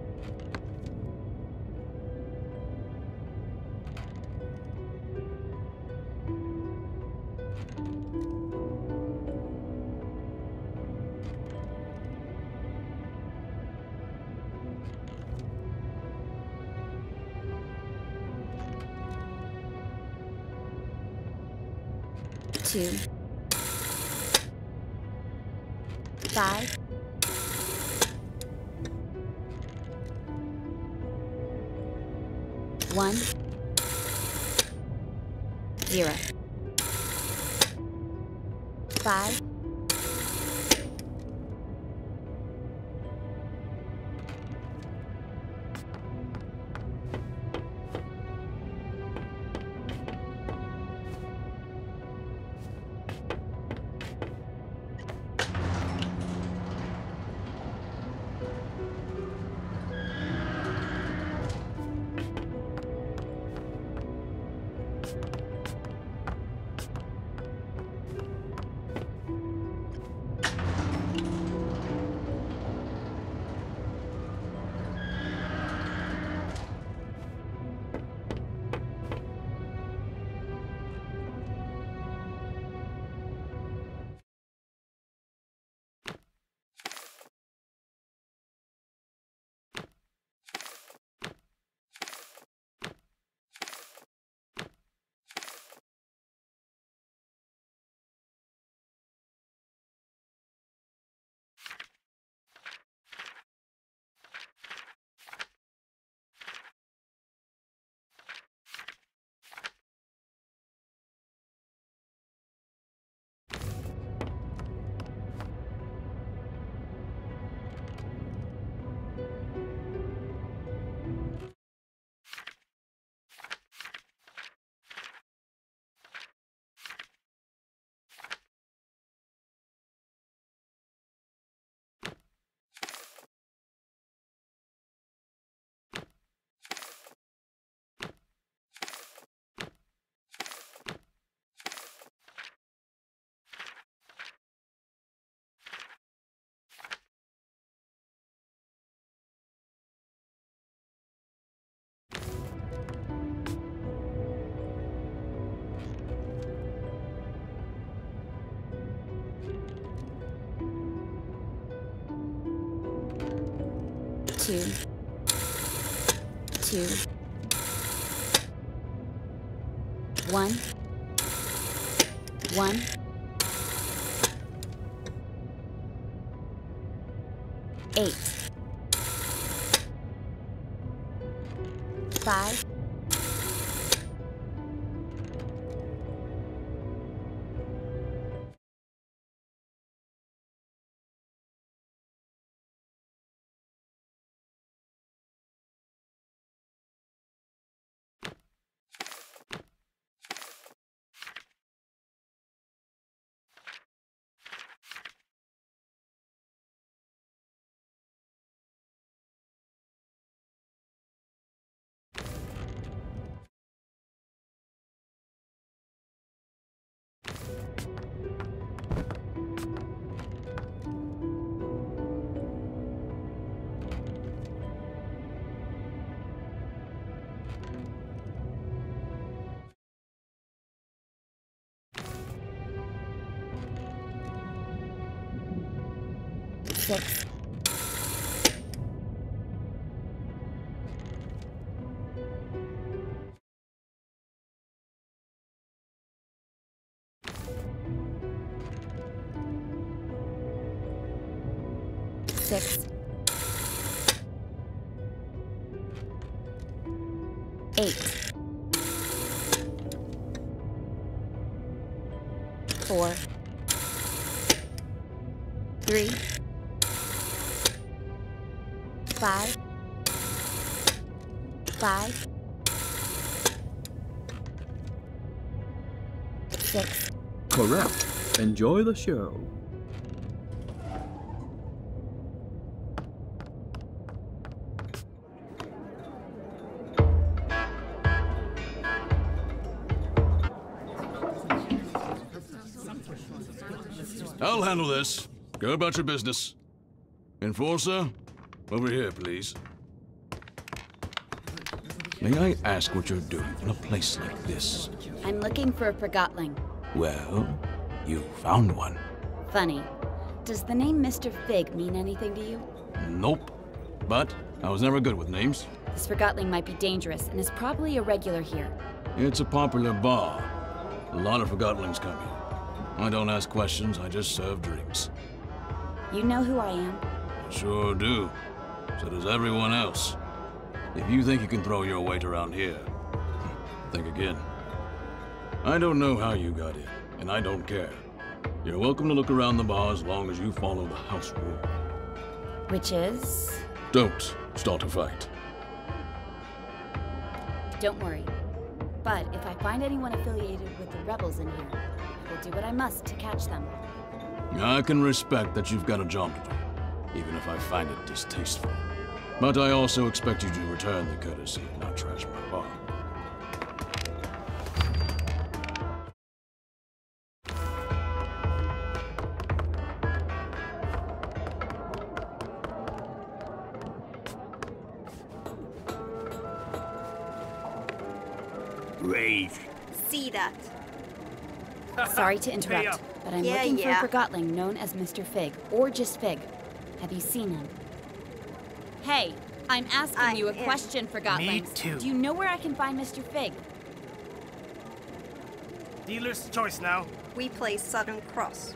Two. 5. 1, 0. 5. 2, 2, 1, 1, 8, 5, 6, 6, 8, 4, 3, 5, 5, 6. Correct. Enjoy the show. I'll handle this. Go about your business. Enforcer, over here, please. May I ask what you're doing in a place like this? I'm looking for a Forgotling. Well, you found one. Funny. Does the name Mr. Fig mean anything to you? Nope. But I was never good with names. This Forgotling might be dangerous and is probably a regular here. It's a popular bar. A lot of Forgottlings come here. I don't ask questions, I just serve drinks. You know who I am? Sure do. So does everyone else. If you think you can throw your weight around here, think again. I don't know how you got in, and I don't care. You're welcome to look around the bar as long as you follow the house rule. Which is? Don't start a fight. Don't worry. But if I find anyone affiliated with the rebels in here, I will do what I must to catch them. I can respect that you've got a job to do, even if I find it distasteful. But I also expect you to return the courtesy and not trash my bar. Rave. See that. Sorry to interrupt, but I'm looking for a Forgotling known as Mr. Fig, or just Fig. Have you seen him? Hey, I'm asking you a question, Forgotlings. Me too. Do you know where I can find Mr. Fig? Dealer's choice now. We play Southern Cross.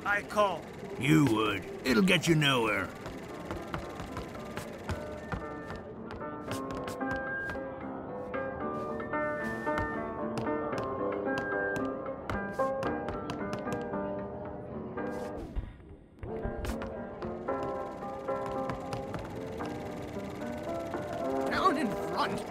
I call. You would. It'll get you nowhere. Down in front.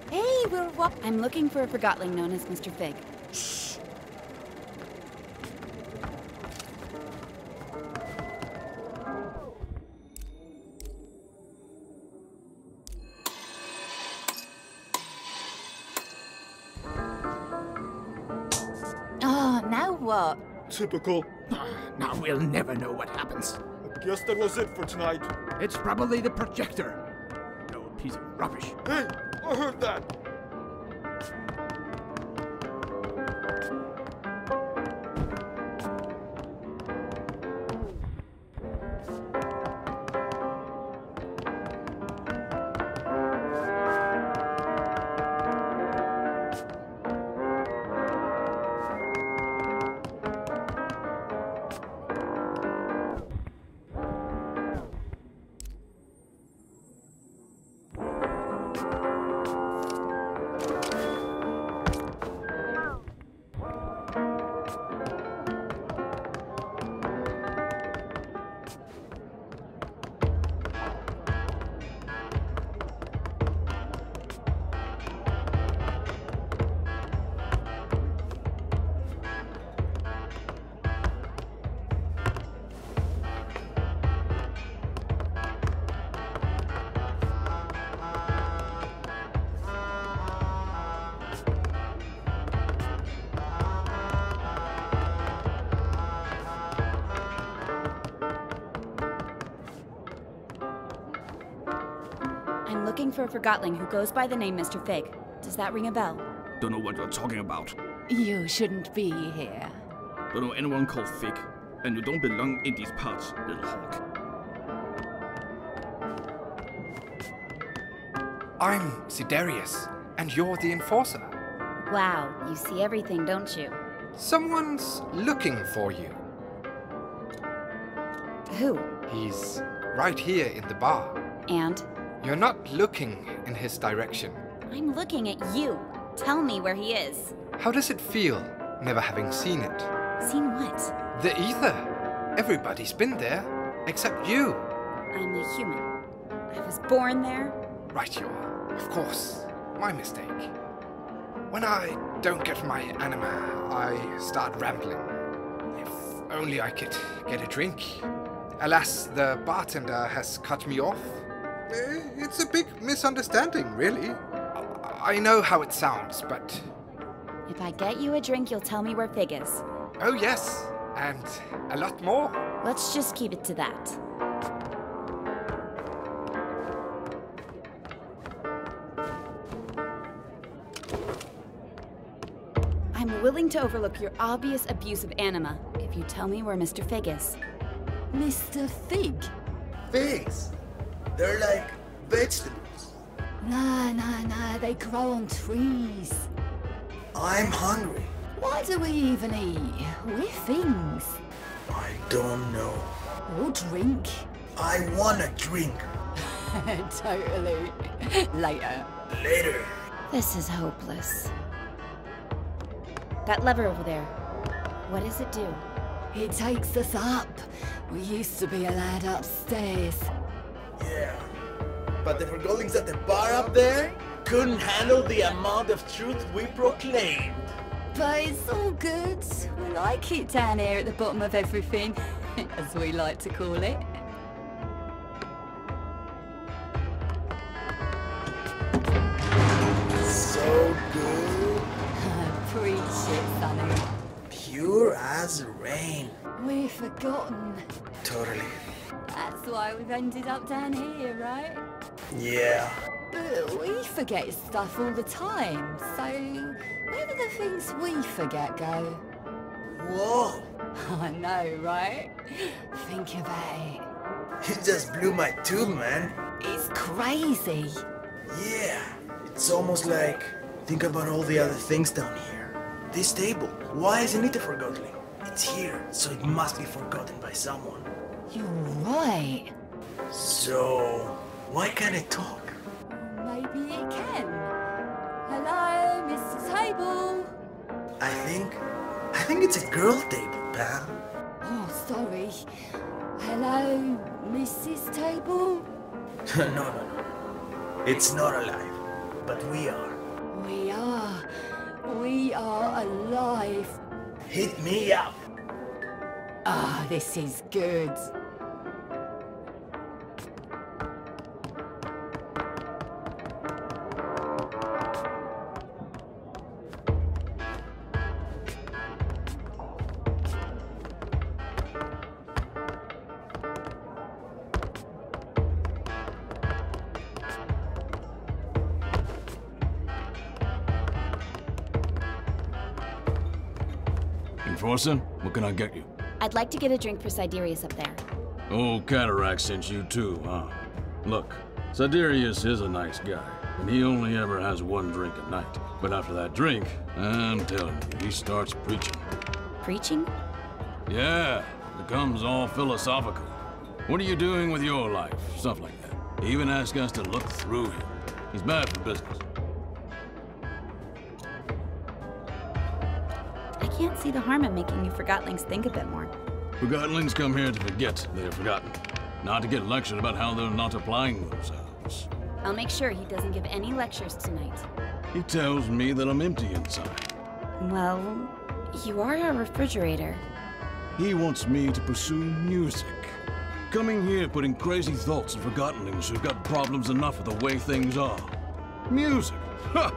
Hey, I'm looking for a Forgotling known as Mr. Fig. Shh. Oh, now what? Typical. Now we'll never know what happens. I guess that was it for tonight. It's probably the projector. No piece of rubbish. Hey, I heard that. I'm looking for a Forgotling who goes by the name Mr. Fig. Does that ring a bell? Don't know what you're talking about. You shouldn't be here. Don't know anyone called Fig. And you don't belong in these parts, little hawk. I'm Sidarius, and you're the Enforcer. Wow, you see everything, don't you? Someone's looking for you. Who? He's right here in the bar. And? You're not looking in his direction. I'm looking at you. Tell me where he is. How does it feel, never having seen it? Seen what? The ether. Everybody's been there, except you. I'm a human. I was born there. Right you are. Of course. My mistake. When I don't get my anima, I start rambling. If only I could get a drink. Alas, the bartender has cut me off. It's a big misunderstanding, really. I know how it sounds, but If I get you a drink, you'll tell me where Fig is. Oh, yes. And a lot more. Let's just keep it to that. I'm willing to overlook your obvious abuse of anima if you tell me where Mr. Fig is. Mr. Fig? Figs? They're like vegetables. Nah, they grow on trees. I'm hungry. Why do we even eat? We're things. I don't know. Or drink. I want a drink. Totally. Later. Later. This is hopeless. That lever over there, what does it do? It takes us up. We used to be allowed upstairs. Yeah. But the Forgotlings at the bar up there couldn't handle the amount of truth we proclaimed. But it's all good. We like it down here at the bottom of everything, as we like to call it. So good. Preach it, Sonny. Pure as rain. We're forgotten. Totally. That's why we've ended up down here, right? Yeah. But we forget stuff all the time, so where do the things we forget go? Whoa. I know, right? Think about it. You just blew my tube, man. It's crazy. Yeah. It's almost like, think about all the other things down here. This table, why isn't it a Forgotling? It's here, so it must be forgotten by someone. You're right. So, why can't it talk? Maybe it can. Hello, Mr. Table. I think it's a girl table, pal. Oh, sorry. Hello, Mrs. Table? No. It's not alive, but we are. We are alive. Hit me up. Ah, this is good. Enforcer, what can I get you? I'd like to get a drink for Siderius up there. Oh, Cataract sent you too, huh? Look, Siderius is a nice guy, and he only ever has one drink a night. But after that drink, I'm telling you, he starts preaching. Preaching? Yeah, becomes all philosophical. What are you doing with your life? Stuff like that. He even asks us to look through him. He's bad for business. I can't see the harm in making you Forgotlings think a bit more. Forgotlings come here to forget they are forgotten, not to get lectured about how they're not applying themselves. I'll make sure he doesn't give any lectures tonight. He tells me that I'm empty inside. Well, you are a refrigerator. He wants me to pursue music. Coming here putting crazy thoughts in Forgotlings who've got problems enough with the way things are. Music! Ha!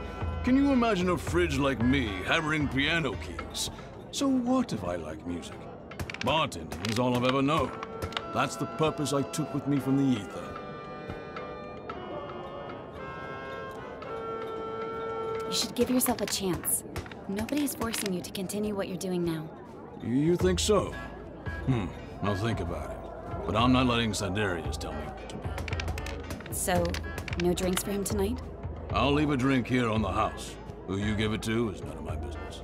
Can you imagine a fridge like me hammering piano keys? So what if I like music? Bartending is all I've ever known. That's the purpose I took with me from the ether. You should give yourself a chance. Nobody's forcing you to continue what you're doing now. You think so? I'll think about it. But I'm not letting Siderius tell me what to do. So, no drinks for him tonight? I'll leave a drink here on the house. Who you give it to is none of my business.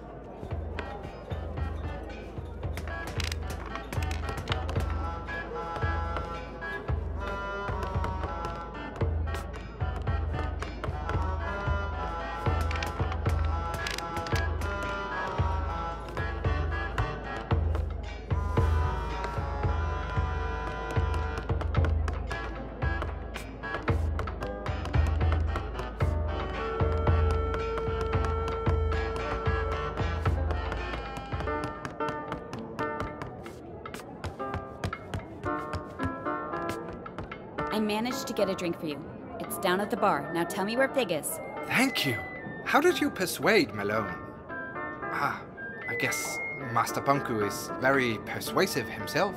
I managed to get a drink for you. It's down at the bar. Now tell me where Fig is. Thank you. How did you persuade Malone? I guess Master Bunku is very persuasive himself.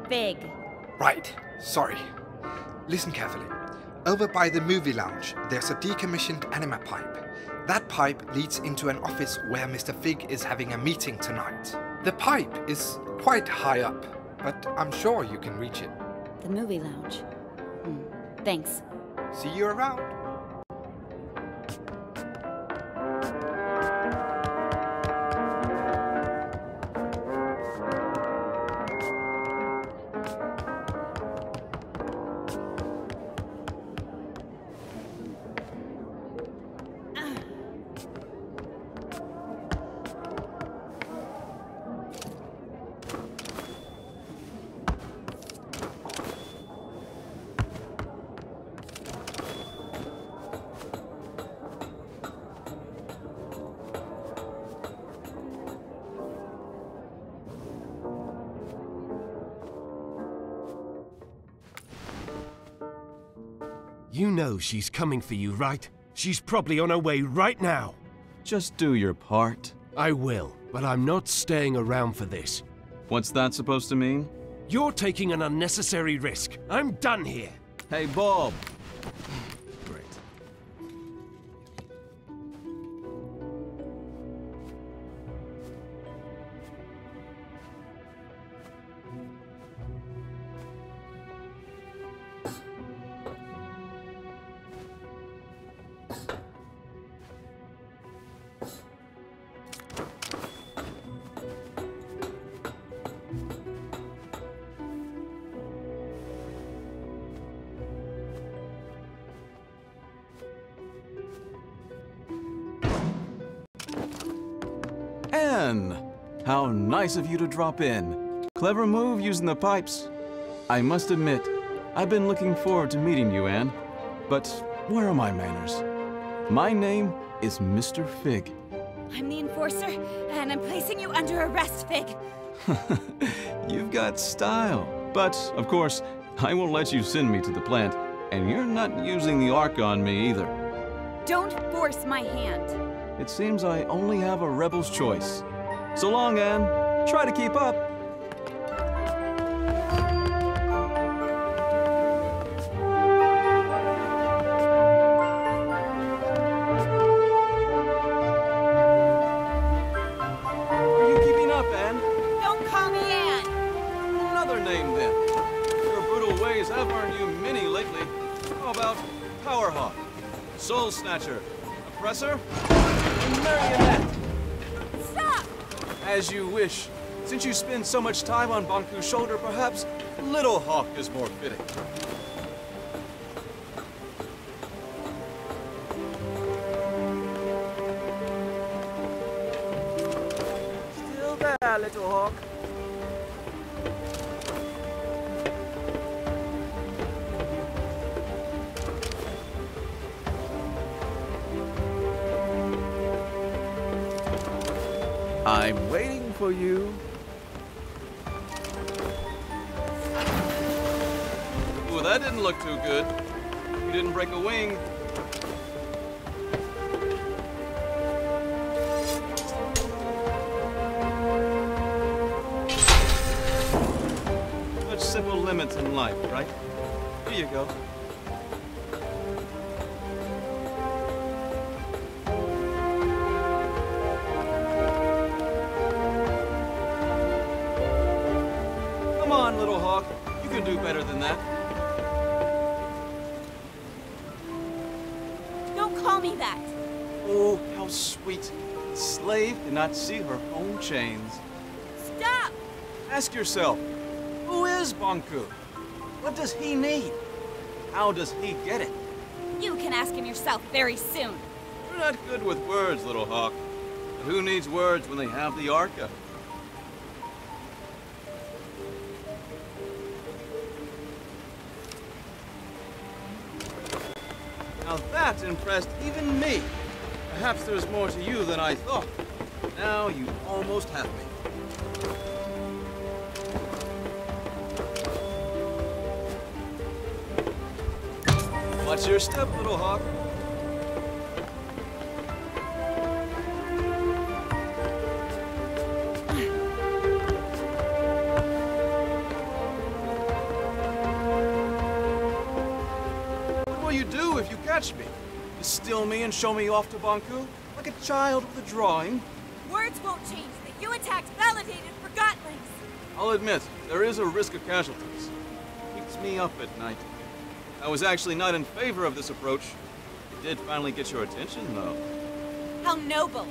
Big. Right, sorry. Listen carefully. Over by the movie lounge, there's a decommissioned anima pipe. That pipe leads into an office where Mr. Fig is having a meeting tonight. The pipe is quite high up, but I'm sure you can reach it. The movie lounge. Thanks. See you around. You know she's coming for you, right? She's probably on her way right now. Just do your part. I will, but I'm not staying around for this. What's that supposed to mean? You're taking an unnecessary risk. I'm done here. Hey, Bob. Great. Anne! How nice of you to drop in. Clever move using the pipes. I must admit, I've been looking forward to meeting you, Anne. But where are my manners? My name is Mr. Fig. I'm the enforcer, and I'm placing you under arrest, Fig. You've got style. But, of course, I won't let you send me to the plant, and you're not using the Ark on me either. Don't force my hand. It seems I only have a rebel's choice. So long, Anne. Try to keep up. Are you keeping up, Anne? Don't call me Anne. Another name, then. Your brutal ways have earned you many lately. How about Powerhawk, Soul Snatcher, Oppressor, and Marionette? Stop! As you wish. Since you spend so much time on Banku's shoulder, perhaps Little Hawk is more fitting. Still there, Little Hawk. I'm waiting for you. Ooh, that didn't look too good. You didn't break a wing. Such simple limits in life, right? Here you go. Come on, Little Hawk. You can do better than that. Don't call me that. Oh, how sweet. The slave did not see her own chains. Stop! Ask yourself, who is Banku? What does he need? How does he get it? You can ask him yourself very soon. You're not good with words, Little Hawk. But who needs words when they have the Arca? Now that impressed even me. Perhaps there's more to you than I thought. Now you almost have me. Watch your step, Little Hawk. catch me? You steal me and show me off to Banku? Like a child with a drawing? Words won't change that you attacked validated Forgottlings. I'll admit, there is a risk of casualties. Keeps me up at night. I was actually not in favor of this approach. It did finally get your attention, though. How noble.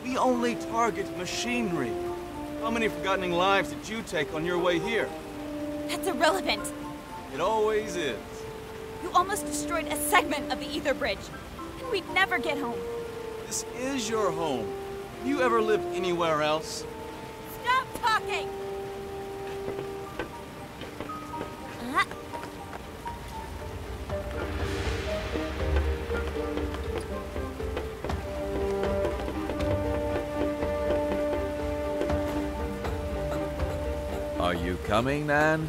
We only target machinery. How many Forgottening lives did you take on your way here? That's irrelevant. It always is. You almost destroyed a segment of the Ether Bridge, and we'd never get home. This is your home. Have you ever lived anywhere else? Stop talking! Are you coming, Anne?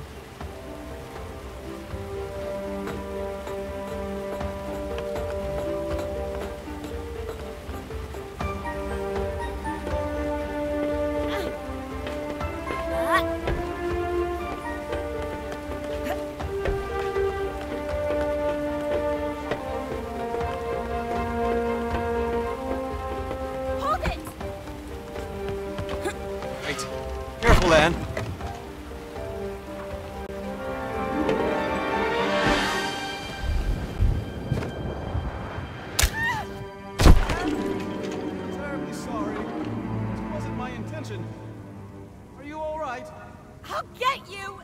Hold it! Wait. Careful, Anne. Terribly sorry. It wasn't my intention. Are you all right? I'll get you!